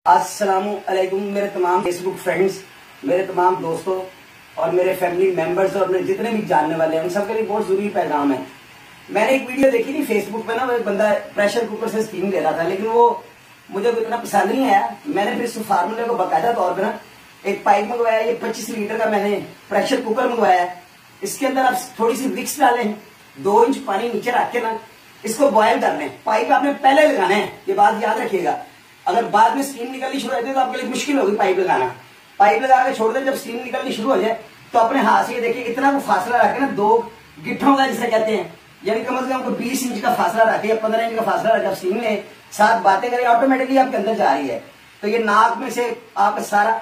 अस्सलामुअलैकुम मेरे तमाम फेसबुक फ्रेंड्स, मेरे तमाम दोस्तों और मेरे फैमिली मेंबर्स और मेरे जितने भी जानने वाले हैं उन सबके लिए बहुत जरूरी पैगाम है। मैंने एक वीडियो देखी थी फेसबुक पे ना, वो एक बंदा प्रेशर कुकर से स्टीम ले रहा था, लेकिन वो मुझे इतना पसंद नहीं आया। मैंने फिर इस फार्मूले को बाकायदा तौर पर ना एक पाइप मंगवाया, ये 25 लीटर का मैंने प्रेशर कुकर मंगवाया है। इसके अंदर आप थोड़ी सी विक्स डालें, 2 इंच पानी नीचे रख के ना इसको बॉयल कर लें। पाइप आपने पहले लगाना है, ये बात याद रखिएगा। अगर बाद में स्टीम निकलनी शुरू होती है तो आपके लिए मुश्किल होगी पाइप लगाना। पाइप लगा के छोड़ दें, जब स्टीम निकलनी शुरू हो जाए तो अपने हाथ से देखिए इतना को फासला रखे ना, 2 गिट्ठों का जिसे कहते हैं, यानी कम से कम 20 इंच का फासला रखे या 15 इंच का फासला रखे। स्टीम में साथ बातें करें, ऑटोमेटिकली आपके अंदर जा रही है। तो ये नाक में से आपका सारा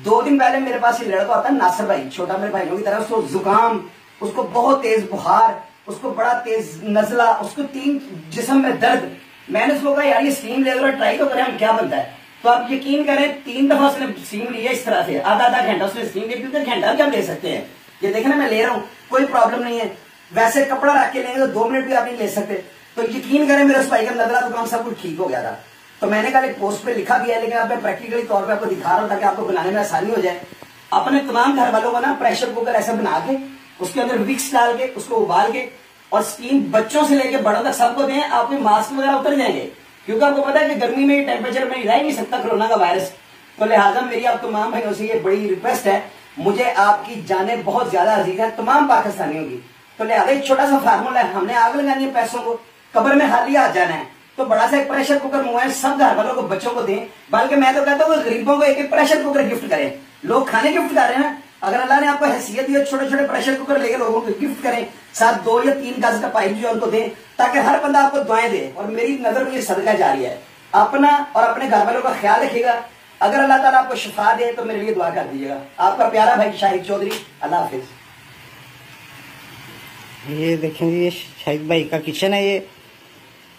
2 दिन पहले मेरे पास ये लड़का होता है नासिर भाई, छोटा मेरे भाइयों की तरह, उसको जुकाम, उसको बहुत तेज बुखार, उसको बड़ा तेज नजला, उसको 3 जिस्म में दर्द। मैंने उसको कहा यार ये स्टीम ले लो, ट्राई तो करें हम क्या बनता है। तो आप यकीन करें 3 दफा उसने स्टीम लिया इस तरह से, आधा घंटा उसने स्टीम लिया, क्योंकि घंटा क्या ले सकते हैं। ये देखे ना मैं ले रहा हूँ, कोई प्रॉब्लम नहीं है। वैसे कपड़ा रख के लेंगे तो 2 मिनट भी आप नहीं ले सकते। तो यकीन करें मेरे भाई का नजला दुकान सब कुछ ठीक हो गया था। तो मैंने कहा एक पोस्ट पे लिखा भी है, लेकिन अब मैं प्रैक्टिकली तौर पर आपको दिखा रहा था कि आपको बनाने में आसानी हो जाए। अपने तमाम घर वालों को ना प्रेशर कुकर ऐसा बना के उसके अंदर विक्स डाल के उसको उबाल के और स्टीम बच्चों से लेके बड़ों तक सबको दें। आपके मास्क वगैरह उतर जाएंगे, क्योंकि आपको पता है कि गर्मी में टेम्परेचर में रह नहीं सकता कोरोना का वायरस। तो लिहाजा मेरी आप तमाम भाइयों से ये बड़ी रिक्वेस्ट है, मुझे आपकी जानें बहुत ज्यादा अजीज है तमाम पाकिस्तानियों की। तो लिहाजा एक छोटा सा फार्मूला है, हमने आग लगानी है पैसों को, कब्र में खाली आ जाना है। तो बड़ा सा एक प्रेशर कुकर मंगवाएं, सब घर वालों को बच्चों को दें। बल्कि मैं तो कहता हूँ गरीबों को एक प्रेशर कुकर गिफ्ट करें। लोग खाने गिफ्ट कर रहे हैं ना, अगर अल्लाह ने आपको हैसियत दी, छोटे छोटे प्रेशर कुकर लेकर लोगों को गिफ्ट करें, साथ 2 या 3 गज का पाइप जो उनको दें, ताकि हर बंदा आपको दुआएं दे। और मेरी नजर में ये सदका जारी है। अपना और अपने घर वालों का ख्याल रखिएगा। अगर अल्लाह ताला आपको शिफा दे तो मेरे लिए दुआ कर दीजिएगा। आपका प्यारा भाई शाहिद चौधरी, अल्लाह हाफिज। ये देखें जी, ये शाहिद भाई का किचन है। ये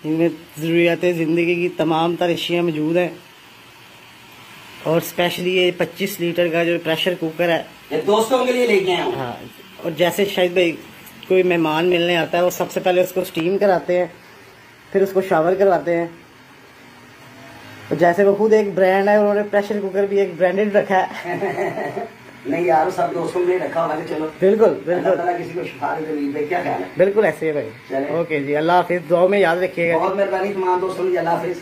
इनमें ज़रूरियात ज़िंदगी की तमाम तरह अशिया मौजूद हैं। और स्पेशली ये 25 लीटर का जो प्रेशर कुकर है, ये दोस्तों के लिए लेके आए। हाँ, और जैसे शाहिद भाई कोई मेहमान मिलने आता है, वो सबसे पहले उसको स्टीम कराते हैं, फिर उसको शावर करवाते हैं। और जैसे वो खुद एक ब्रांड है, उन्होंने प्रेशर कुकर भी एक ब्रांडेड रखा है। नहीं यार, सब दोस्तों के लिए रखा होगा। चलो बिल्कुल बिल्कुल, किसी को शिफा दे, क्या ख्याल है? बिल्कुल ऐसे है भाई। ओके जी, अल्लाह हाफिज। दुआ में याद रखिएगा। बहुत मेहरबानी तमाम दोस्तों की, अल्लाह हाफिज।